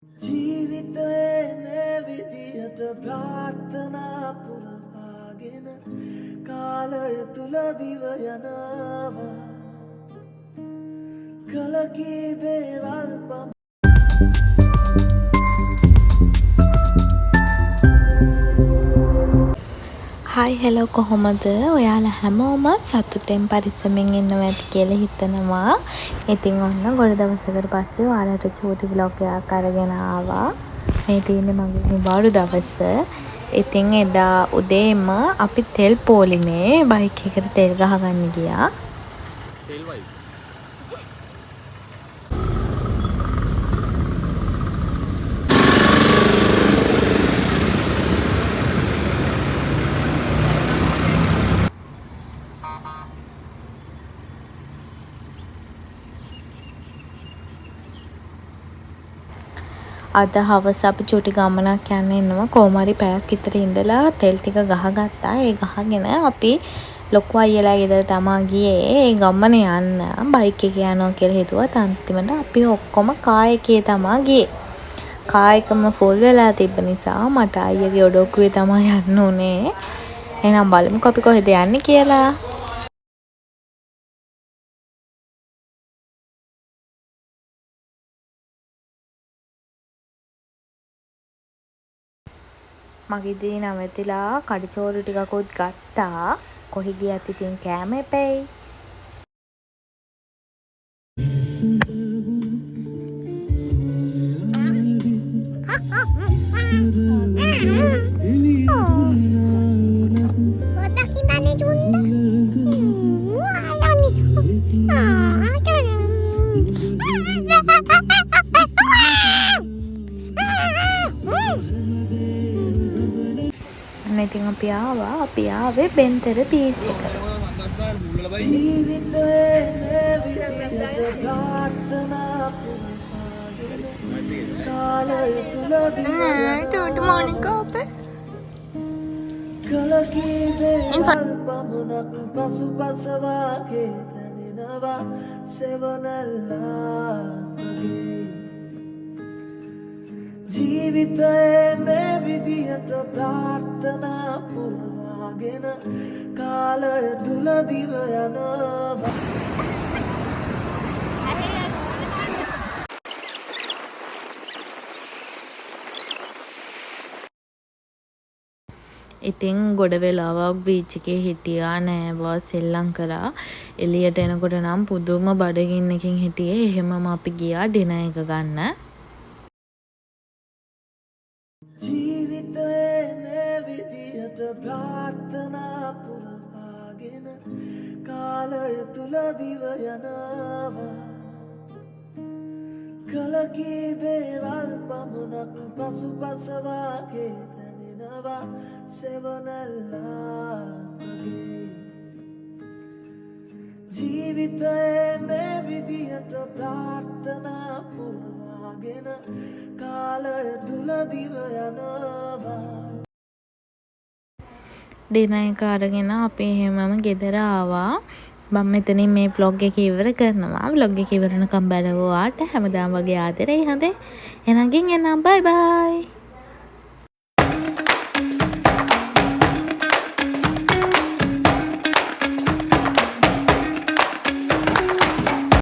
ජීවිතයේ මේ විදියට ප්‍රාර්ථනා පුරවාගෙන කාලය තුල දිව යනවා කලකී දේවල් පම හායි හෙලෝ කොහොමද ඔයාලා හැමෝම සතුටෙන් පරිස්සමෙන් ඉන්නවා ඇති කියලා හිතනවා. ඉතින් ඔන්න ගොඩ දවසකට පස්සේ ඔයාලට චූටි vlog එකක් අරගෙන ආවා. මේ තියෙන්නේ මගේ නිවාඩු දවස. ඉතින් එදා උදේම අපි තෙල් පොලිමේ බයික් එකට තෙල් ගහගන්න ගියා. තෙල් වයි. අද හවස අපි චුටි ගමනක් යන්න එනවා. කොහොම හරි පැයක් විතර ඉඳලා තෙල් ටික ගහගත්තා. ඒ ගහගෙන අපි ලොකු අයියලා ගෙදර තමා ගියේ. ඒ ගමන යන්න බයික් එකේ යනවා කියලා හිතුවත් අන්තිමට අපි ඔක්කොම කාර් එකේ තමා ගියේ. කාර් එකම ෆුල් වෙලා තිබ්බ නිසා මට අයියගේ ඔඩොක්කුවේ තමයි යන්න උනේ. එහෙනම් බලමුකෝ අපි කොහෙද යන්නේ කියලා. මගේ දී නැවතිලා කඩිචෝරු ටිකකුත් ගත්තා. කොහි ගියත් ඉතින් කෑම එපෙයි. ඉතින් අපි ආවේ බෙන්තර බීච් එකට. ජීවිතයේ මේ විදියට ප්‍රාර්ථනා පුරවාගෙන කාලය තුල දිව යනවා කලකී දේවල් පමණක් පසුපස වාගේ දැනෙනවා සෙවණැල්ලා වගේ ජීවිතයේ මේ විදියට ප්‍රාර්ථනා පුරවාගෙන කාලය තුල දිව යනවා ඉතින් ගොඩ වෙලාවක් බීච් එකේ හිටියා නෑවා සෙල්ලම් කළා. එළියට එනකොට නම් පුදුම බඩගින්නකින් හිටියේ. එහෙමම අපි ගියා ඩිනර් එක ගන්න. ජීවිතයේ මේ විදියට ප්‍රාර්ථනා පුරවාගෙන කාලය තුල දිව යනවා කලකී දේවල් පමණක් පසුපස වාගේ දැනෙනවා සෙවණැල්ලා වගේ ජීවිතයේ මේ විදියට ප්‍රාර්ථනා පුරවාගෙන කාලය තුල දිව යනවා ඩිනර් එක අරගෙන අපි එහෙමම ගෙදර ආවා. මම මෙතනින් මේ vlog එක ඉවර කරනවා. vlog එක ඉවරනකම් බලවුවාට හැමදාම වගේ ආදරේ හොඳේ. එහෙනම් බයි බයි.